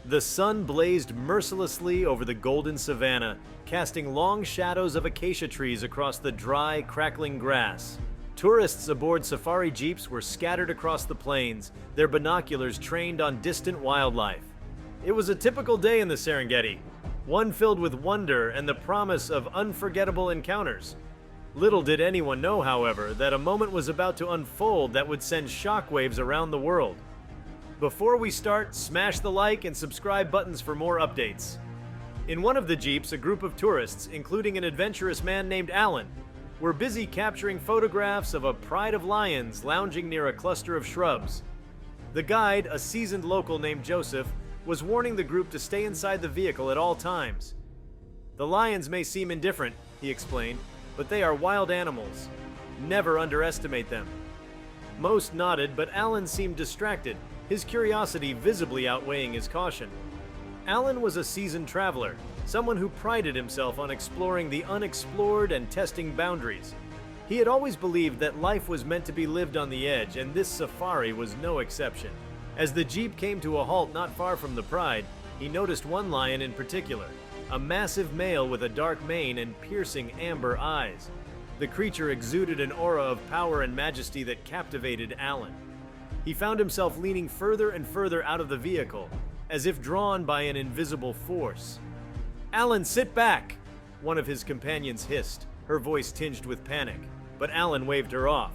The sun blazed mercilessly over the golden savanna, casting long shadows of acacia trees across the dry, crackling grass. Tourists aboard safari jeeps were scattered across the plains, their binoculars trained on distant wildlife. It was a typical day in the Serengeti, one filled with wonder and the promise of unforgettable encounters. Little did anyone know, however, that a moment was about to unfold that would send shockwaves around the world. Before we start, smash the like and subscribe buttons for more updates. In one of the jeeps, a group of tourists, including an adventurous man named Alan, were busy capturing photographs of a pride of lions lounging near a cluster of shrubs. The guide, a seasoned local named Joseph, was warning the group to stay inside the vehicle at all times. "The lions may seem indifferent," he explained, "but they are wild animals. Never underestimate them." Most nodded, but Alan seemed distracted, his curiosity visibly outweighing his caution. Alan was a seasoned traveler, someone who prided himself on exploring the unexplored and testing boundaries. He had always believed that life was meant to be lived on the edge, and this safari was no exception. As the jeep came to a halt not far from the pride, he noticed one lion in particular, a massive male with a dark mane and piercing amber eyes. The creature exuded an aura of power and majesty that captivated Alan. He found himself leaning further and further out of the vehicle, as if drawn by an invisible force. "Alan, sit back!" one of his companions hissed, her voice tinged with panic, but Alan waved her off.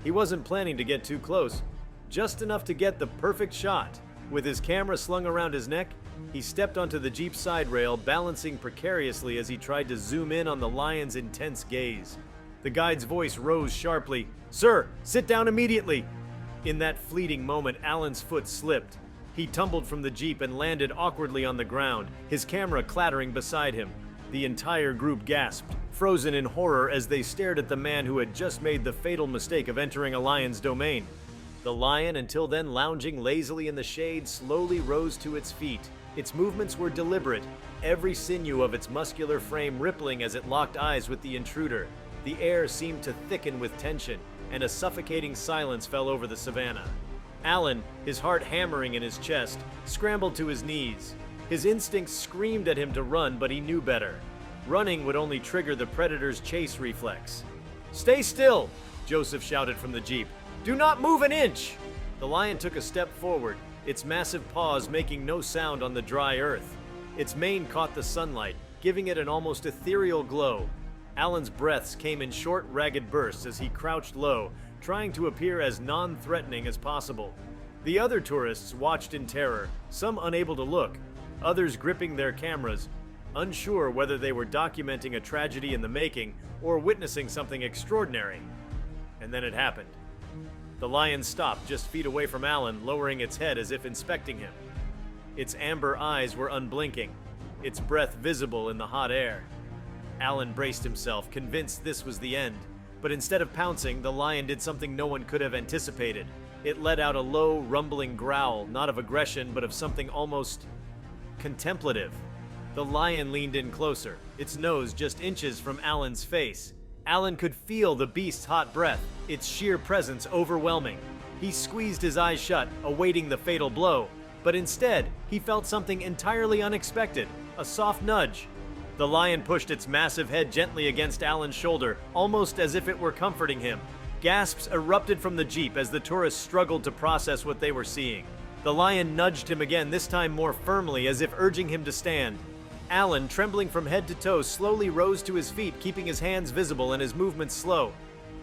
He wasn't planning to get too close, just enough to get the perfect shot. With his camera slung around his neck, he stepped onto the jeep's side rail, balancing precariously as he tried to zoom in on the lion's intense gaze. The guide's voice rose sharply. "Sir, sit down immediately!" In that fleeting moment, Alan's foot slipped. He tumbled from the jeep and landed awkwardly on the ground, his camera clattering beside him. The entire group gasped, frozen in horror as they stared at the man who had just made the fatal mistake of entering a lion's domain. The lion, until then lounging lazily in the shade, slowly rose to its feet. Its movements were deliberate, every sinew of its muscular frame rippling as it locked eyes with the intruder. The air seemed to thicken with tension, and a suffocating silence fell over the savannah. Alan, his heart hammering in his chest, scrambled to his knees. His instincts screamed at him to run, but he knew better. Running would only trigger the predator's chase reflex. "Stay still!" Joseph shouted from the jeep. "Do not move an inch!" The lion took a step forward, its massive paws making no sound on the dry earth. Its mane caught the sunlight, giving it an almost ethereal glow. Alan's breaths came in short, ragged bursts as he crouched low, trying to appear as non-threatening as possible. The other tourists watched in terror, some unable to look, others gripping their cameras, unsure whether they were documenting a tragedy in the making or witnessing something extraordinary. And then it happened. The lion stopped just feet away from Alan, lowering its head as if inspecting him. Its amber eyes were unblinking, its breath visible in the hot air. Alan braced himself, convinced this was the end. But instead of pouncing, the lion did something no one could have anticipated. It let out a low, rumbling growl, not of aggression, but of something almost contemplative. The lion leaned in closer, its nose just inches from Alan's face. Alan could feel the beast's hot breath, its sheer presence overwhelming. He squeezed his eyes shut, awaiting the fatal blow. But instead, he felt something entirely unexpected, a soft nudge. The lion pushed its massive head gently against Alan's shoulder, almost as if it were comforting him. Gasps erupted from the jeep as the tourists struggled to process what they were seeing. The lion nudged him again, this time more firmly, as if urging him to stand. Alan, trembling from head to toe, slowly rose to his feet, keeping his hands visible and his movements slow.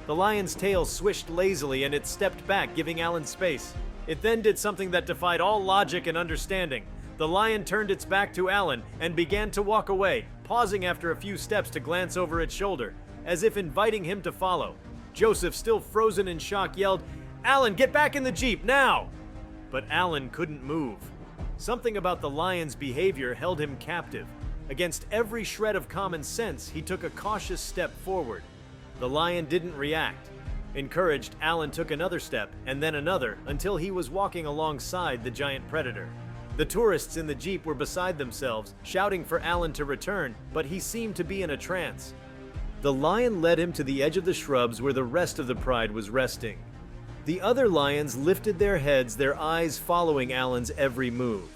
The lion's tail swished lazily and it stepped back, giving Alan space. It then did something that defied all logic and understanding. The lion turned its back to Alan and began to walk away, pausing after a few steps to glance over its shoulder, as if inviting him to follow. Joseph, still frozen in shock, yelled, "Alan, get back in the jeep, now!" But Alan couldn't move. Something about the lion's behavior held him captive. Against every shred of common sense, he took a cautious step forward. The lion didn't react. Encouraged, Alan took another step, and then another, until he was walking alongside the giant predator. The tourists in the jeep were beside themselves, shouting for Alan to return, but he seemed to be in a trance. The lion led him to the edge of the shrubs where the rest of the pride was resting. The other lions lifted their heads, their eyes following Alan's every move.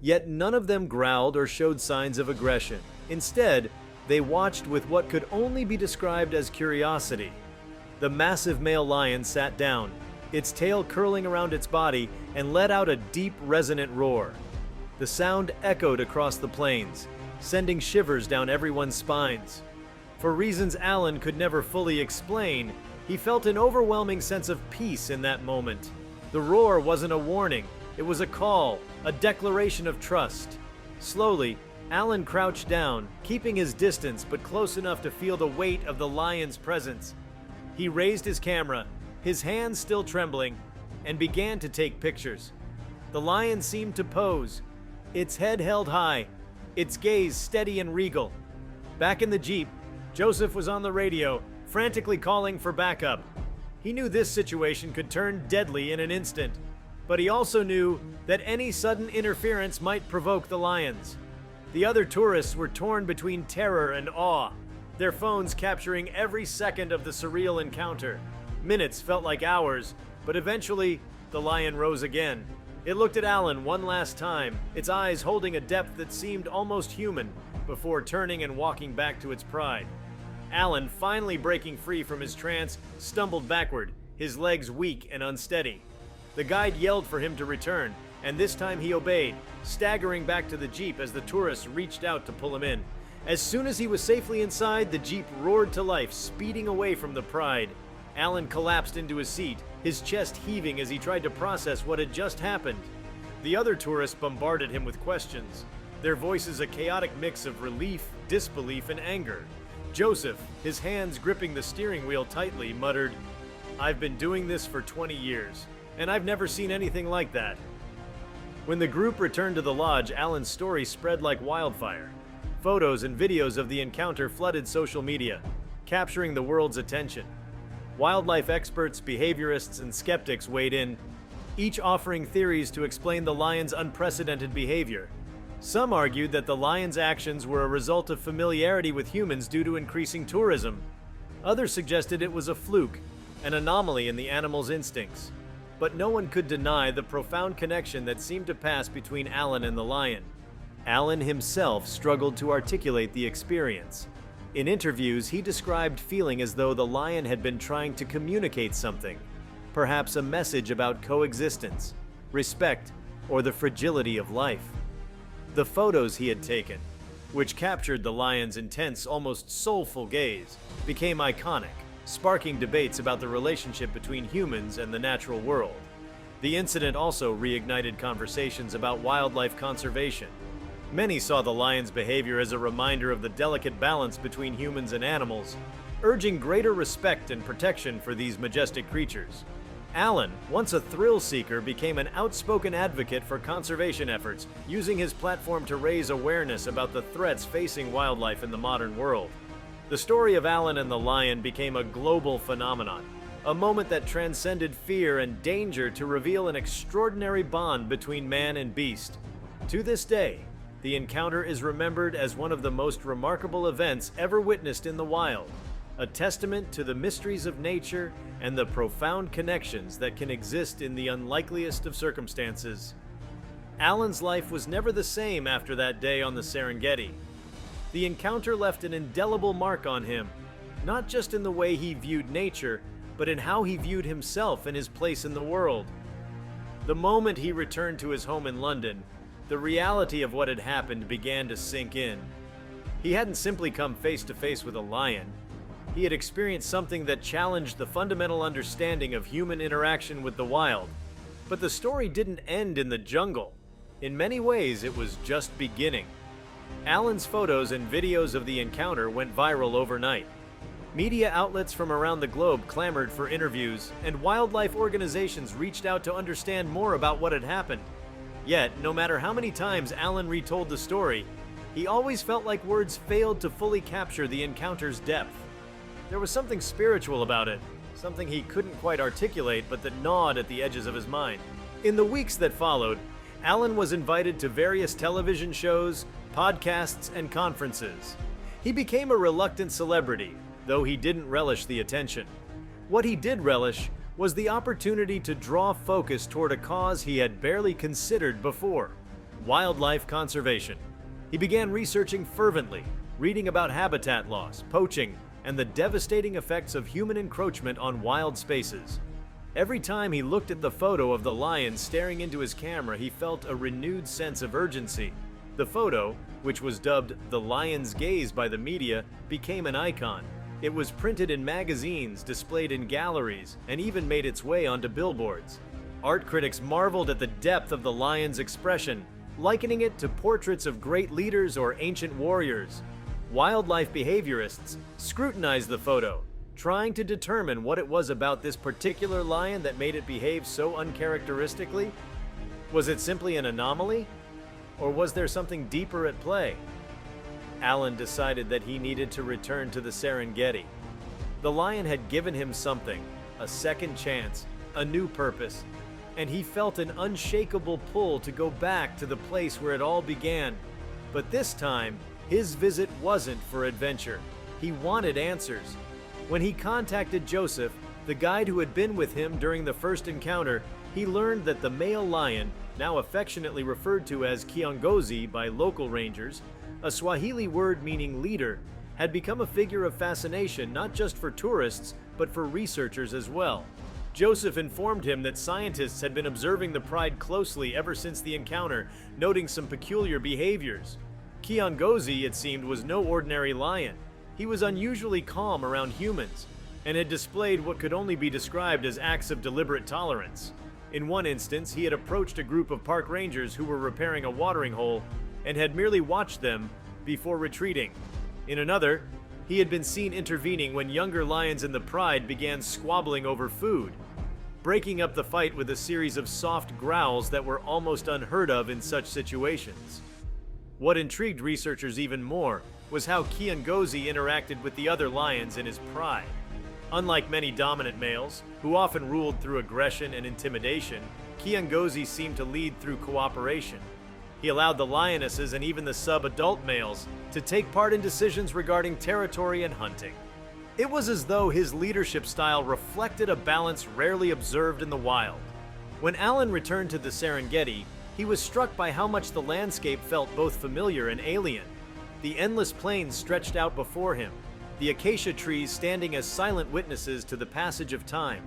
Yet none of them growled or showed signs of aggression. Instead, they watched with what could only be described as curiosity. The massive male lion sat down, its tail curling around its body, and let out a deep, resonant roar. The sound echoed across the plains, sending shivers down everyone's spines. For reasons Alan could never fully explain, he felt an overwhelming sense of peace in that moment. The roar wasn't a warning, it was a call, a declaration of trust. Slowly, Alan crouched down, keeping his distance but close enough to feel the weight of the lion's presence. He raised his camera, his hands still trembling, and began to take pictures. The lion seemed to pose, its head held high, its gaze steady and regal. Back in the Jeep, Joseph was on the radio, frantically calling for backup. He knew this situation could turn deadly in an instant, but he also knew that any sudden interference might provoke the lions. The other tourists were torn between terror and awe, their phones capturing every second of the surreal encounter. Minutes felt like hours, but eventually, the lion rose again. It looked at Alan one last time, its eyes holding a depth that seemed almost human, before turning and walking back to its pride. Alan, finally breaking free from his trance, stumbled backward, his legs weak and unsteady. The guide yelled for him to return, and this time he obeyed, staggering back to the Jeep as the tourists reached out to pull him in. As soon as he was safely inside, the Jeep roared to life, speeding away from the pride. Alan collapsed into his seat, his chest heaving as he tried to process what had just happened. The other tourists bombarded him with questions, their voices a chaotic mix of relief, disbelief, and anger. Joseph, his hands gripping the steering wheel tightly, muttered, "I've been doing this for 20 years, and I've never seen anything like that." When the group returned to the lodge, Alan's story spread like wildfire. Photos and videos of the encounter flooded social media, capturing the world's attention. Wildlife experts, behaviorists, and skeptics weighed in, each offering theories to explain the lion's unprecedented behavior. Some argued that the lion's actions were a result of familiarity with humans due to increasing tourism. Others suggested it was a fluke, an anomaly in the animal's instincts. But no one could deny the profound connection that seemed to pass between Alan and the lion. Alan himself struggled to articulate the experience. In interviews, he described feeling as though the lion had been trying to communicate something, perhaps a message about coexistence, respect, or the fragility of life. The photos he had taken, which captured the lion's intense, almost soulful gaze, became iconic, sparking debates about the relationship between humans and the natural world. The incident also reignited conversations about wildlife conservation. Many saw the lion's behavior as a reminder of the delicate balance between humans and animals, urging greater respect and protection for these majestic creatures. Alan, once a thrill seeker, became an outspoken advocate for conservation efforts, using his platform to raise awareness about the threats facing wildlife in the modern world. The story of Alan and the lion became a global phenomenon, a moment that transcended fear and danger to reveal an extraordinary bond between man and beast. To this day, the encounter is remembered as one of the most remarkable events ever witnessed in the wild, a testament to the mysteries of nature and the profound connections that can exist in the unlikeliest of circumstances. Alan's life was never the same after that day on the Serengeti. The encounter left an indelible mark on him, not just in the way he viewed nature, but in how he viewed himself and his place in the world. The moment he returned to his home in London, the reality of what had happened began to sink in. He hadn't simply come face to face with a lion. He had experienced something that challenged the fundamental understanding of human interaction with the wild. But the story didn't end in the jungle. In many ways, it was just beginning. Alan's photos and videos of the encounter went viral overnight. Media outlets from around the globe clamored for interviews, and wildlife organizations reached out to understand more about what had happened. Yet, no matter how many times Alan retold the story, he always felt like words failed to fully capture the encounter's depth. There was something spiritual about it, something he couldn't quite articulate but that gnawed at the edges of his mind. In the weeks that followed, Alan was invited to various television shows, podcasts, and conferences. He became a reluctant celebrity, though he didn't relish the attention. What he did relish was the opportunity to draw focus toward a cause he had barely considered before. wildlife conservation. He began researching fervently, reading about habitat loss, poaching, and the devastating effects of human encroachment on wild spaces. Every time he looked at the photo of the lion staring into his camera, he felt a renewed sense of urgency. The photo, which was dubbed the lion's gaze by the media, became an icon. It was printed in magazines, displayed in galleries, and even made its way onto billboards. Art critics marveled at the depth of the lion's expression, likening it to portraits of great leaders or ancient warriors. Wildlife behaviorists scrutinized the photo, trying to determine what it was about this particular lion that made it behave so uncharacteristically. Was it simply an anomaly? Or was there something deeper at play? Alan decided that he needed to return to the Serengeti. The lion had given him something, a second chance, a new purpose, and he felt an unshakable pull to go back to the place where it all began. But this time, his visit wasn't for adventure. He wanted answers. When he contacted Joseph, the guide who had been with him during the first encounter, he learned that the male lion, now affectionately referred to as kiongozi by local rangers, a Swahili word meaning leader, had become a figure of fascination not just for tourists, but for researchers as well. Joseph informed him that scientists had been observing the pride closely ever since the encounter, noting some peculiar behaviors. Kiongozi, it seemed, was no ordinary lion. He was unusually calm around humans, and had displayed what could only be described as acts of deliberate tolerance. In one instance, he had approached a group of park rangers who were repairing a watering hole and had merely watched them before retreating. In another, he had been seen intervening when younger lions in the pride began squabbling over food, breaking up the fight with a series of soft growls that were almost unheard of in such situations. What intrigued researchers even more was how Kiongozi interacted with the other lions in his pride. Unlike many dominant males, who often ruled through aggression and intimidation, Kiongozi seemed to lead through cooperation. He allowed the lionesses and even the sub-adult males to take part in decisions regarding territory and hunting. It was as though his leadership style reflected a balance rarely observed in the wild. When Alan returned to the Serengeti, he was struck by how much the landscape felt both familiar and alien. The endless plains stretched out before him, the acacia trees standing as silent witnesses to the passage of time.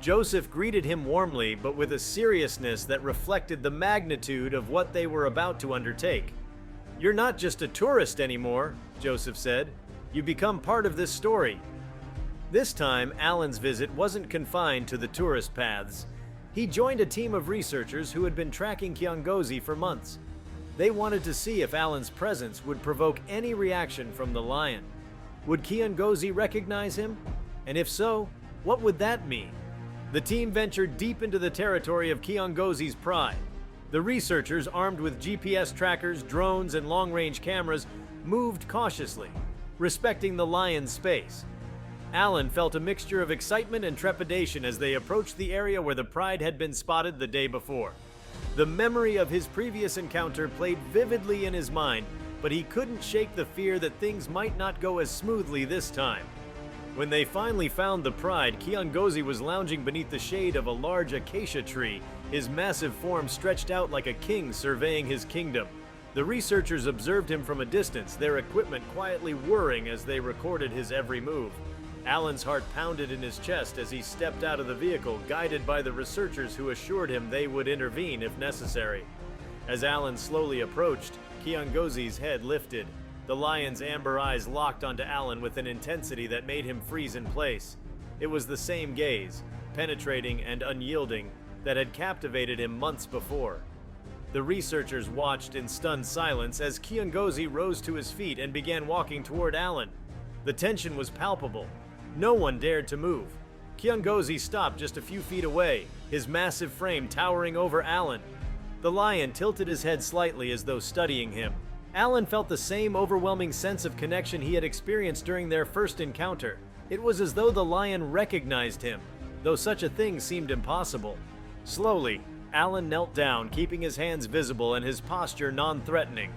Joseph greeted him warmly, but with a seriousness that reflected the magnitude of what they were about to undertake. "You're not just a tourist anymore," Joseph said. "You become part of this story." This time, Alan's visit wasn't confined to the tourist paths. He joined a team of researchers who had been tracking Kiongozi for months. They wanted to see if Alan's presence would provoke any reaction from the lion. Would Kiongozi recognize him? And if so, what would that mean? The team ventured deep into the territory of Kiongozi's pride. The researchers, armed with GPS trackers, drones, and long-range cameras, moved cautiously, respecting the lion's space. Alan felt a mixture of excitement and trepidation as they approached the area where the pride had been spotted the day before. The memory of his previous encounter played vividly in his mind, but he couldn't shake the fear that things might not go as smoothly this time. When they finally found the pride, Kiongozi was lounging beneath the shade of a large acacia tree, his massive form stretched out like a king surveying his kingdom. The researchers observed him from a distance, their equipment quietly whirring as they recorded his every move. Alan's heart pounded in his chest as he stepped out of the vehicle, guided by the researchers who assured him they would intervene if necessary. As Alan slowly approached, Kiongozi's head lifted. The lion's amber eyes locked onto Alan with an intensity that made him freeze in place. It was the same gaze, penetrating and unyielding, that had captivated him months before. The researchers watched in stunned silence as Kiongozi rose to his feet and began walking toward Alan. The tension was palpable. No one dared to move. Kiongozi stopped just a few feet away, his massive frame towering over Alan. The lion tilted his head slightly as though studying him. Alan felt the same overwhelming sense of connection he had experienced during their first encounter. It was as though the lion recognized him, though such a thing seemed impossible. Slowly, Alan knelt down, keeping his hands visible and his posture non-threatening.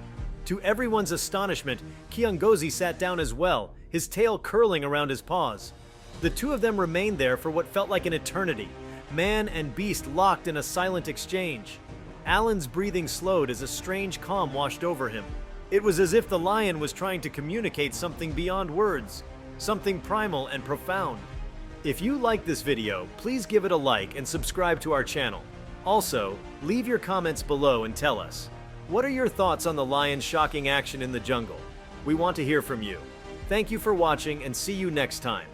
To everyone's astonishment, Kiongozi sat down as well, his tail curling around his paws. The two of them remained there for what felt like an eternity, man and beast locked in a silent exchange. Alan's breathing slowed as a strange calm washed over him. It was as if the lion was trying to communicate something beyond words, something primal and profound. If you like this video, please give it a like and subscribe to our channel. Also, leave your comments below and tell us, what are your thoughts on the lion's shocking action in the jungle? We want to hear from you. Thank you for watching and see you next time.